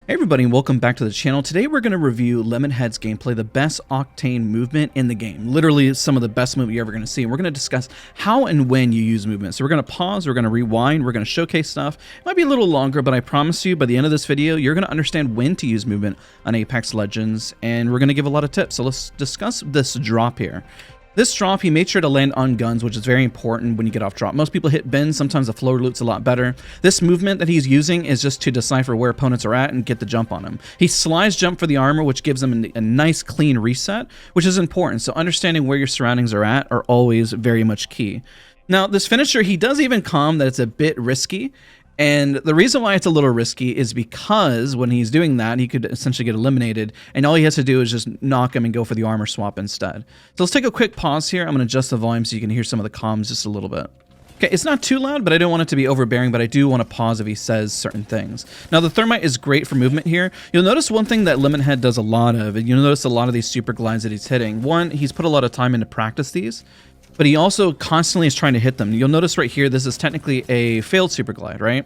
Hey everybody, and welcome back to the channel. Today we're going to review Lemonhead's gameplay, the best Octane movement in the game. Literally some of the best movement you're ever going to see. And we're going to discuss how and when you use movement. So we're going to pause, we're going to rewind, we're going to showcase stuff. It might be a little longer, but I promise you by the end of this video, you're going to understand when to use movement on Apex Legends, and we're going to give a lot of tips. So let's discuss this drop here. This drop, he made sure to land on guns, which is very important when you get off drop. Most people hit bins, sometimes the floor loot's a lot better. This movement that he's using is just to decipher where opponents are at and get the jump on them. He slides jump for the armor, which gives them a nice clean reset, which is important. So understanding where your surroundings are at are always very much key. Now, this finisher, he does even calm that it's a bit risky. And the reason why it's a little risky is because when he's doing that, he could essentially get eliminated, and all he has to do is just knock him and go for the armor swap instead. So let's take a quick pause here. I'm going to adjust the volume so you can hear some of the comms just a little bit. Okay, it's not too loud, but I don't want it to be overbearing, but I do want to pause if he says certain things. Now, the thermite is great for movement here. You'll notice one thing that Lemonhead does a lot of, and you'll notice a lot of these super glides that he's hitting. One, he's put a lot of time into practice these, but he also constantly is trying to hit them. You'll notice right here, this is technically a failed super glide, right?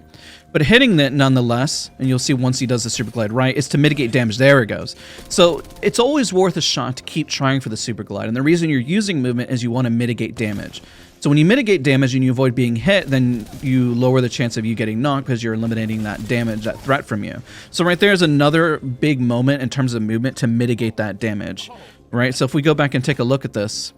But hitting that nonetheless, and you'll see once he does the super glide right, is to mitigate damage. There it goes. So it's always worth a shot to keep trying for the super glide. And the reason you're using movement is you want to mitigate damage. So when you mitigate damage and you avoid being hit, then you lower the chance of you getting knocked because you're eliminating that damage, that threat from you. So right there is another big moment in terms of movement to mitigate that damage, right? So if we go back and take a look at this,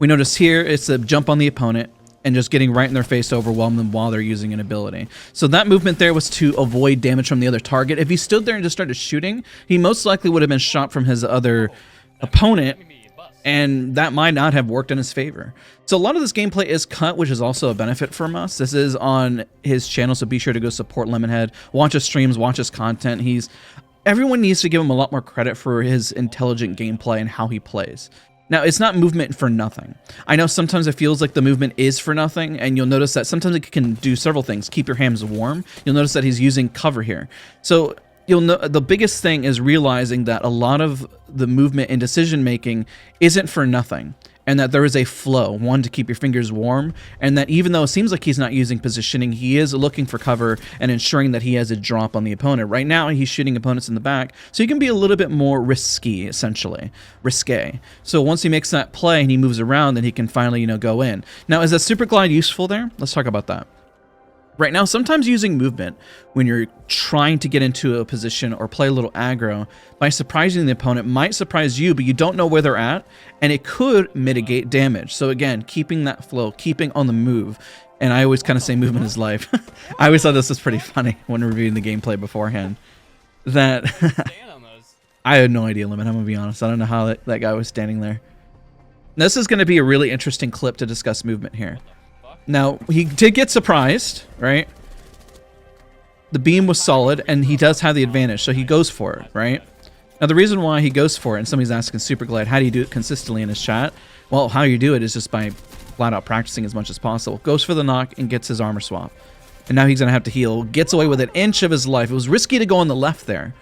we notice here it's a jump on the opponent and just getting right in their face to overwhelm them while they're using an ability. So that movement there was to avoid damage from the other target. If he stood there and just started shooting, he most likely would have been shot from his other opponent, and that might not have worked in his favor. So a lot of this gameplay is cut, which is also a benefit from us. This is on his channel, so be sure to go support Lemonhead. Watch his streams, watch his content. Everyone needs to give him a lot more credit for his intelligent gameplay and how he plays. Now, it's not movement for nothing. I know sometimes it feels like the movement is for nothing, and you'll notice that sometimes it can do several things. Keep your hands warm. You'll notice that he's using cover here. So you'll know the biggest thing is realizing that a lot of the movement and decision making isn't for nothing, and that there is a flow, one, to keep your fingers warm, and that even though it seems like he's not using positioning, he is looking for cover and ensuring that he has a drop on the opponent. Right now, he's shooting opponents in the back, so he can be a little bit more risky, essentially. Risque. So once he makes that play and he moves around, then he can finally, go in. Now, is that super glide useful there? Let's talk about that. Right now, sometimes using movement when you're trying to get into a position or play a little aggro by surprising the opponent might surprise you, but you don't know where they're at, and it could mitigate damage. So again, keeping that flow, keeping on the move, and I always kind of say movement is life. I always thought this was pretty funny when reviewing the gameplay beforehand. That I had no idea, Lemon, I'm going to be honest. I don't know how that guy was standing there. This is going to be a really interesting clip to discuss movement here. Now, he did get surprised, right? The beam was solid, and he does have the advantage, so he goes for it, right? Now, the reason why he goes for it, and somebody's asking Super Glide, how do you do it consistently in his chat? Well, how you do it is just by flat out practicing as much as possible. Goes for the knock and gets his armor swap. And now he's going to have to heal. Gets away with an inch of his life. It was risky to go on the left there,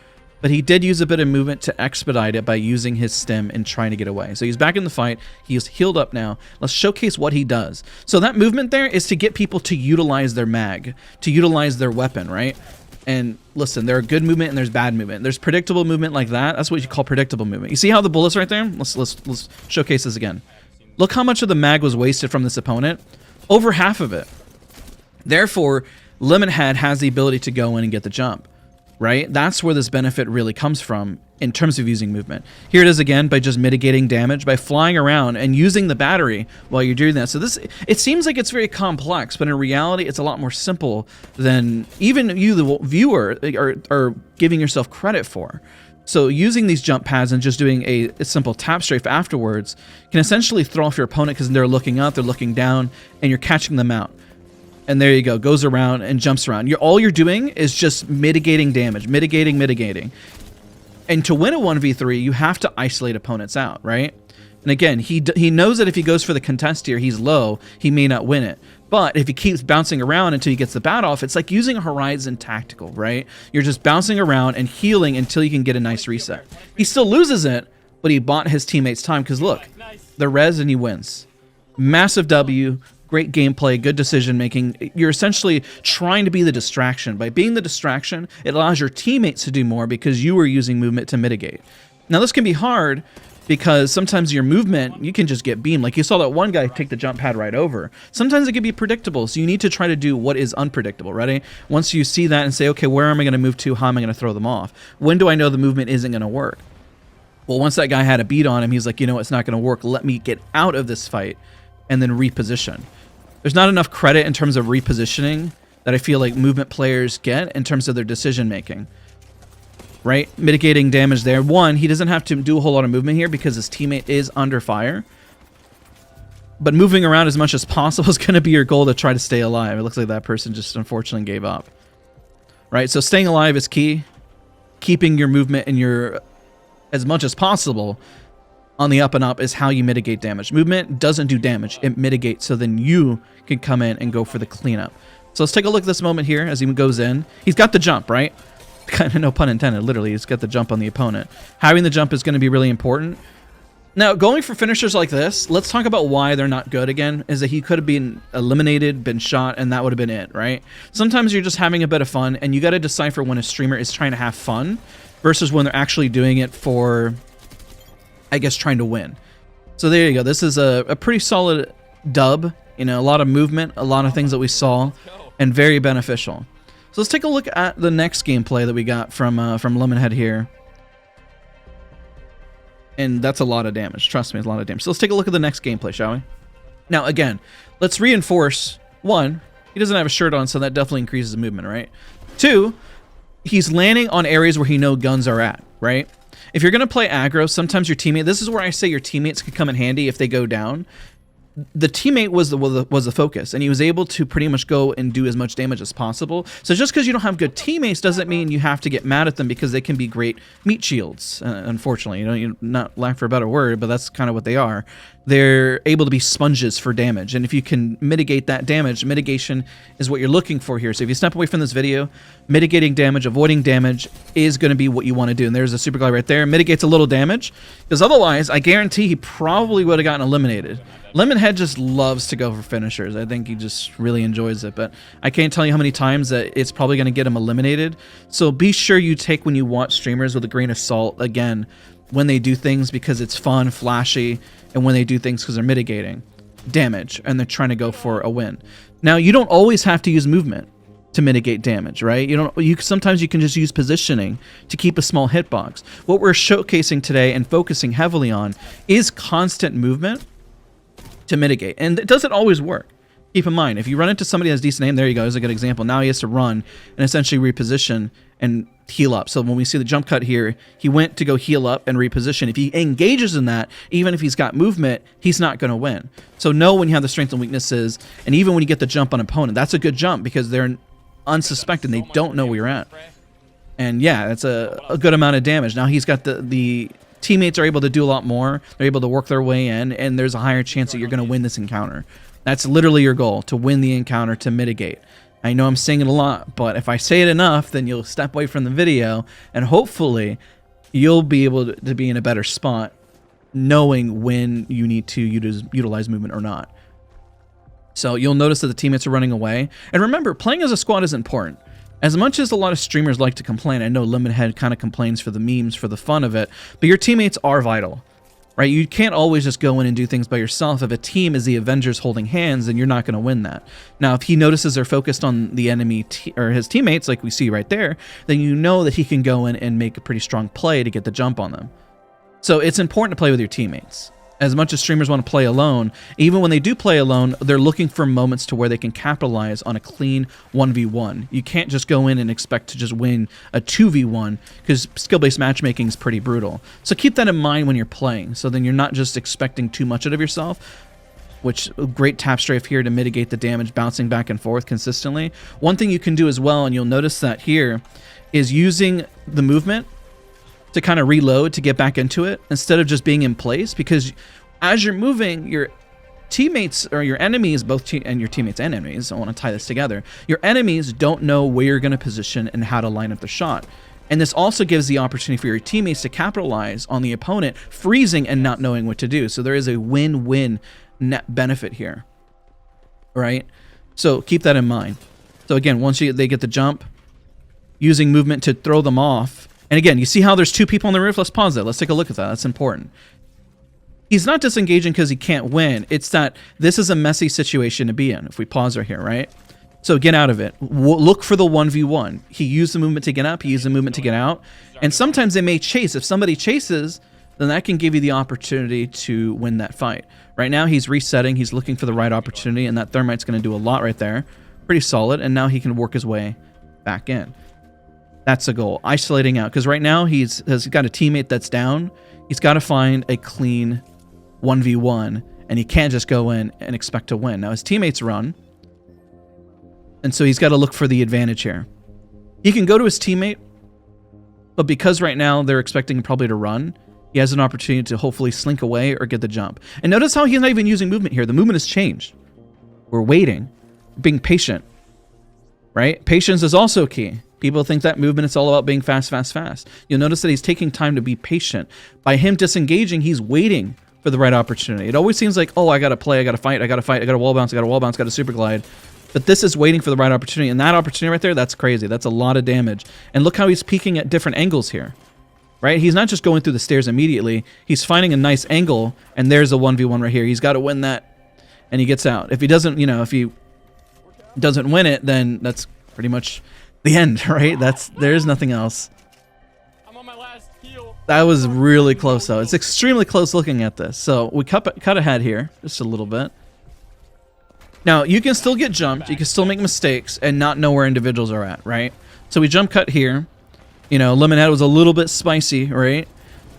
but he did use a bit of movement to expedite it by using his stim and trying to get away. So he's back in the fight. He's healed up now. Let's showcase what he does. So that movement there is to get people to utilize their mag, to utilize their weapon, right? And listen, there are good movement and there's bad movement. There's predictable movement like that. That's what you call predictable movement. You see how the bullet's right there? Let's showcase this again. Look how much of the mag was wasted from this opponent. Over half of it. Therefore, Lemonhead has the ability to go in and get the jump. Right? That's where this benefit really comes from in terms of using movement. Here it is again by just mitigating damage, by flying around and using the battery while you're doing that. So it seems like it's very complex, but in reality, it's a lot more simple than even you, the viewer, are giving yourself credit for. So using these jump pads and just doing a simple tap strafe afterwards can essentially throw off your opponent because they're looking up, they're looking down, and you're catching them out. And there you go, goes around and jumps around. All you're doing is just mitigating damage, mitigating. And to win a 1v3, you have to isolate opponents out, right? And again, he knows that if he goes for the contest here, he's low, he may not win it. But if he keeps bouncing around until he gets the bat off, it's like using a Horizon tactical, right? You're just bouncing around and healing until you can get a nice reset. He still loses it, but he bought his teammates time because look, the res and he wins. Massive W, great gameplay, good decision making. You're essentially trying to be the distraction. By being the distraction, it allows your teammates to do more because you are using movement to mitigate. Now this can be hard because sometimes your movement, you can just get beamed. Like you saw that one guy take the jump pad right over. Sometimes it can be predictable, so you need to try to do what is unpredictable, ready? Once you see that and say, okay, where am I going to move to? How am I going to throw them off? When do I know the movement isn't going to work? Well, once that guy had a beat on him, he's like, you know, it's not going to work. Let me get out of this fight and then reposition. There's not enough credit in terms of repositioning that I feel like movement players get in terms of their decision making. Right? Mitigating damage there. One, he doesn't have to do a whole lot of movement here because his teammate is under fire. But moving around as much as possible is going to be your goal to try to stay alive. It looks like that person just unfortunately gave up. Right? So staying alive is key. Keeping your movement and your as much as possible on the up and up is how you mitigate damage. Movement doesn't do damage. It mitigates, so then you can come in and go for the cleanup. So let's take a look at this moment here as he goes in. He's got the jump, right? Kind of no pun intended, literally. He's got the jump on the opponent. Having the jump is going to be really important. Now, going for finishers like this, let's talk about why they're not good again, is that he could have been eliminated, been shot, and that would have been it, right? Sometimes you're just having a bit of fun, and you got to decipher when a streamer is trying to have fun versus when they're actually doing it for, I guess, trying to win. So there you go. This is a pretty solid dub. You know, a lot of movement, a lot of things that we saw, and very beneficial. So let's take a look at the next gameplay that we got from Lemonhead here. And that's a lot of damage. Trust me, it's a lot of damage. So let's take a look at the next gameplay, shall we? Now, again, let's reinforce. One, he doesn't have a shirt on, so that definitely increases the movement, right? Two, he's landing on areas where he knows guns are at, right? If you're going to play aggro, sometimes your teammate... This is where I say your teammates could come in handy if they go down. The teammate was the focus, and he was able to pretty much go and do as much damage as possible. So just because you don't have good teammates doesn't mean you have to get mad at them, because they can be great meat shields. Unfortunately, you know, you're not lack for a better word, but that's kind of what they are. They're able to be sponges for damage, and if you can mitigate that damage, mitigation is what you're looking for here. So if you step away from this video, mitigating damage, avoiding damage is going to be what you want to do. And there's a super guy right there, mitigates a little damage, because otherwise, I guarantee he probably would have gotten eliminated. Lemonhead just loves to go for finishers. I think he just really enjoys it, but I can't tell you how many times that it's probably going to get him eliminated. So be sure you take when you watch streamers with a grain of salt, again, when they do things because it's fun, flashy, and when they do things because they're mitigating damage and they're trying to go for a win. Now, you don't always have to use movement to mitigate damage, right? Sometimes you can just use positioning to keep a small hitbox. What we're showcasing today and focusing heavily on is constant movement to mitigate, and it doesn't always work. Keep in mind, if you run into somebody that has a decent aim, there you go, there's a good example. Now he has to run and essentially reposition and heal up. So when we see the jump cut here, he went to go heal up and reposition. If he engages in that, even if he's got movement, he's not going to win. So know when you have the strengths and weaknesses, and even when you get the jump on opponent, that's a good jump because they're unsuspecting. They don't know where you're at. And yeah, that's a good amount of damage. Now he's got the teammates are able to do a lot more. They're able to work their way in, and there's a higher chance that you're going to win this encounter. That's literally your goal, to win the encounter, to mitigate. I know I'm saying it a lot, but if I say it enough, then you'll step away from the video, and hopefully you'll be able to be in a better spot knowing when you need to utilize movement or not. So you'll notice that the teammates are running away. And remember, playing as a squad is important. As much as a lot of streamers like to complain, I know Lemonhead kind of complains for the memes, for the fun of it, but your teammates are vital, right? You can't always just go in and do things by yourself. If a team is the Avengers holding hands, then you're not going to win that. Now, if he notices they're focused on the enemy or his teammates, like we see right there, then you know that he can go in and make a pretty strong play to get the jump on them. So it's important to play with your teammates. As much as streamers want to play alone, even when they do play alone, they're looking for moments to where they can capitalize on a clean 1v1. You can't just go in and expect to just win a 2v1 because skill-based matchmaking is pretty brutal. So keep that in mind when you're playing, so then you're not just expecting too much out of yourself, which great tap strafe here to mitigate the damage, bouncing back and forth consistently. One thing you can do as well, and you'll notice that here, is using the movement to kind of reload to get back into it instead of just being in place, because as you're moving, your teammates or your enemies, and your teammates and enemies, I want to tie this together, your enemies don't know where you're going to position and how to line up the shot. And this also gives the opportunity for your teammates to capitalize on the opponent freezing and not knowing what to do. So there is a win-win net benefit here. right? So keep that in mind. So again, once they get the jump, using movement to throw them off. And again, you see how there's 2 people on the roof? Let's pause that. Let's take a look at that. That's important. He's not disengaging because he can't win. It's that this is a messy situation to be in. If we pause right here, right? So get out of it. Look for the 1v1. He used the movement to get up. He used the movement to get out. And sometimes they may chase. If somebody chases, then that can give you the opportunity to win that fight. Right now, he's resetting. He's looking for the right opportunity, and that thermite's going to do a lot right there. Pretty solid, and now he can work his way back in. That's the goal. Isolating out, because right now he's got a teammate that's down. He's got to find a clean 1v1, and he can't just go in and expect to win. Now, his teammates run, and so he's got to look for the advantage here. He can go to his teammate, but because right now they're expecting probably to run, he has an opportunity to hopefully slink away or get the jump. And notice how he's not even using movement here. The movement has changed. We're waiting, being patient, right? Patience is also key. People think that movement is all about being fast, fast, fast. You'll notice that he's taking time to be patient. By him disengaging, he's waiting for the right opportunity. It always seems like, oh, I got to play, I got to fight, I got to fight, I got to wall bounce, I got to wall bounce, got to super glide. But this is waiting for the right opportunity. And that opportunity right there, that's crazy. That's a lot of damage. And look how he's peeking at different angles here. Right? He's not just going through the stairs immediately. He's finding a nice angle, and there's a 1v1 right here. He's got to win that, and he gets out. If he doesn't, if he doesn't win it, then that's pretty much the end, right? There's nothing else. I'm on my last heal. That was really close, though. It's extremely close looking at this. So we cut ahead here just a little bit. Now, you can still get jumped. You can still make mistakes and not know where individuals are at, right? So we jump cut here. Lemonhead was a little bit spicy, right?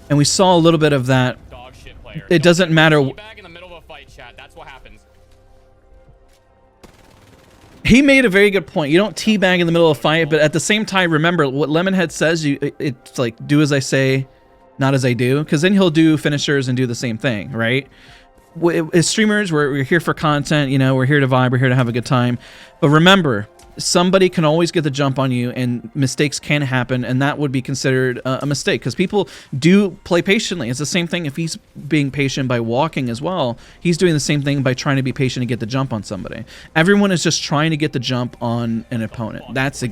And we saw a little bit of that. Dog shit player. It doesn't matter. Back in the middle of a fight, chat. That's what happens. He made a very good point. You don't teabag in the middle of a fight, but at the same time, remember what Lemonhead says. It's like, do as I say, not as I do. Because then he'll do finishers and do the same thing, right? As streamers, we're here for content. We're here to vibe. We're here to have a good time. But remember, somebody can always get the jump on you, and mistakes can happen, and that would be considered a mistake because people do play patiently. It's the same thing if he's being patient by walking as well. He's doing the same thing by trying to be patient and get the jump on somebody. Everyone is just trying to get the jump on an opponent. That's the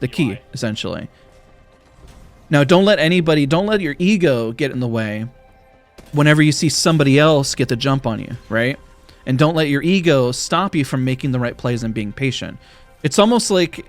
key, essentially. Now, don't let your ego get in the way whenever you see somebody else get the jump on you, right? And don't let your ego stop you from making the right plays and being patient. It's almost like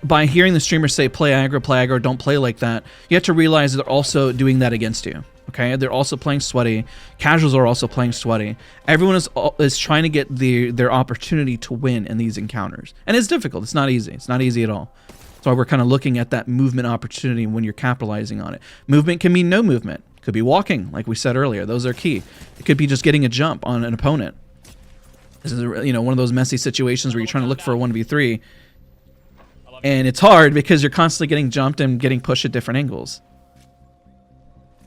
by hearing the streamer say, play aggro, don't play like that, you have to realize they're also doing that against you, okay? They're also playing sweaty. Casuals are also playing sweaty. Everyone is trying to get their opportunity to win in these encounters. And it's difficult. It's not easy. It's not easy at all. That's why we're kind of looking at that movement opportunity when you're capitalizing on it. Movement can mean no movement. Could be walking, like we said earlier. Those are key. It could be just getting a jump on an opponent. This is, one of those messy situations where you're trying to look for a 1v3, and it's hard because you're constantly getting jumped and getting pushed at different angles.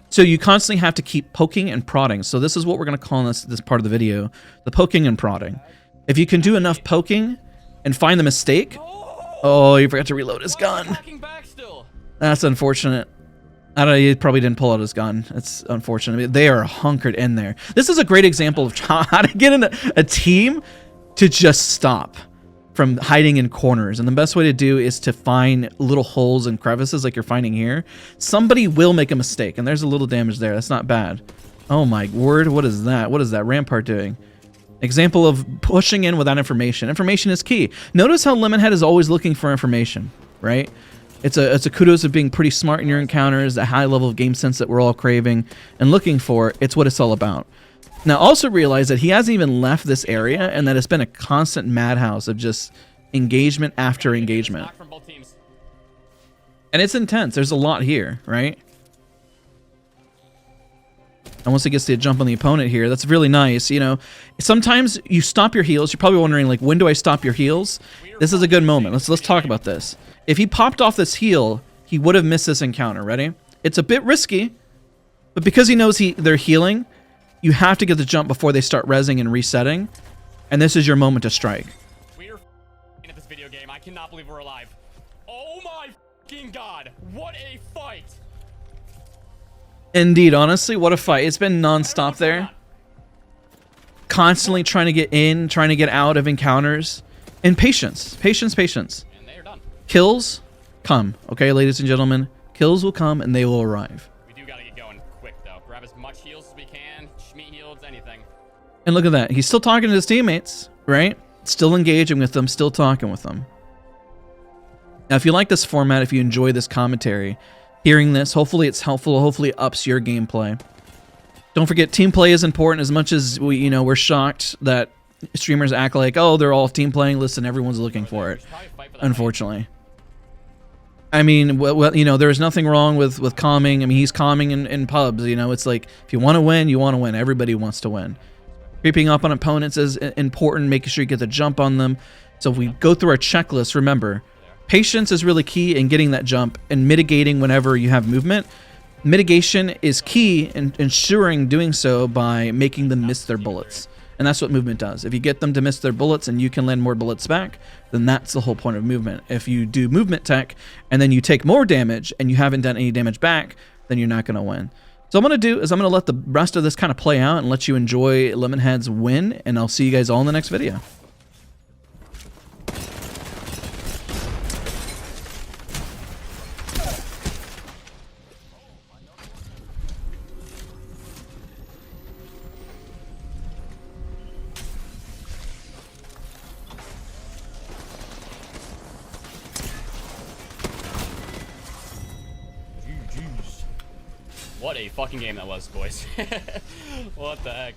So you constantly have to keep poking and prodding. So this is what we're going to call in this part of the video, the poking and prodding. If you can do enough poking and find the mistake, oh, you forgot to reload his gun. That's unfortunate. I don't know, he probably didn't pull out his gun. It's unfortunate. They are hunkered in there. This is a great example of how to get in a team to just stop from hiding in corners. And the best way to do is to find little holes and crevices like you're finding here. Somebody will make a mistake, and there's a little damage there. That's not bad. Oh my word, what is that? What is that Rampart doing? Example of pushing in without information. Information is key. Notice how Lemonhead is always looking for information, right? It's a kudos of being pretty smart in your encounters, a high level of game sense that we're all craving and looking for. It's what it's all about. Now, also realize that he hasn't even left this area and that it's been a constant madhouse of just engagement after engagement. And it's intense. There's a lot here, right? And once he gets to jump on the opponent here, that's really nice. Sometimes you stop your heals. You're probably wondering, like, when do I stop your heals? This is a good moment. Let's talk about this. If he popped off this heal, he would have missed this encounter. Ready? It's a bit risky, but because he knows they're healing, you have to get the jump before they start rezzing and resetting, and this is your moment to strike. We're at this video game. I cannot believe we're alive. Oh my fucking god! What a fight! Indeed, honestly, what a fight. It's been non-stop there. constantly trying to get in, trying to get out of encounters, and patience, patience, patience. And they are done. Kills come, okay, ladies and gentlemen. Kills will come and they will arrive. We do gotta get going quick though. Grab as much heals as we can. Schmeat heals, anything. And look at that. He's still talking to his teammates, right? Still engaging with them, still talking with them. Now, if you like this format, if you enjoy this commentary, hearing this, hopefully it's helpful. Hopefully it ups your gameplay. Don't forget, team play is important. As much as we're shocked that streamers act like, oh, they're all team playing. Listen, everyone's looking for it, unfortunately. I mean, well, there's nothing wrong with calming. I mean, he's calming in pubs. It's like, if you want to win, you want to win. Everybody wants to win. Creeping up on opponents is important, making sure you get the jump on them. So if we go through our checklist, remember, patience is really key in getting that jump and mitigating whenever you have movement. Mitigation is key in ensuring doing so by making them miss their bullets. And that's what movement does. If you get them to miss their bullets and you can land more bullets back, then that's the whole point of movement. If you do movement tech and then you take more damage and you haven't done any damage back, then you're not going to win. So what I'm going to do is I'm going to let the rest of this kind of play out and let you enjoy Lemonhead's win, and I'll see you guys all in the next video. What a fucking game that was, boys. What the heck.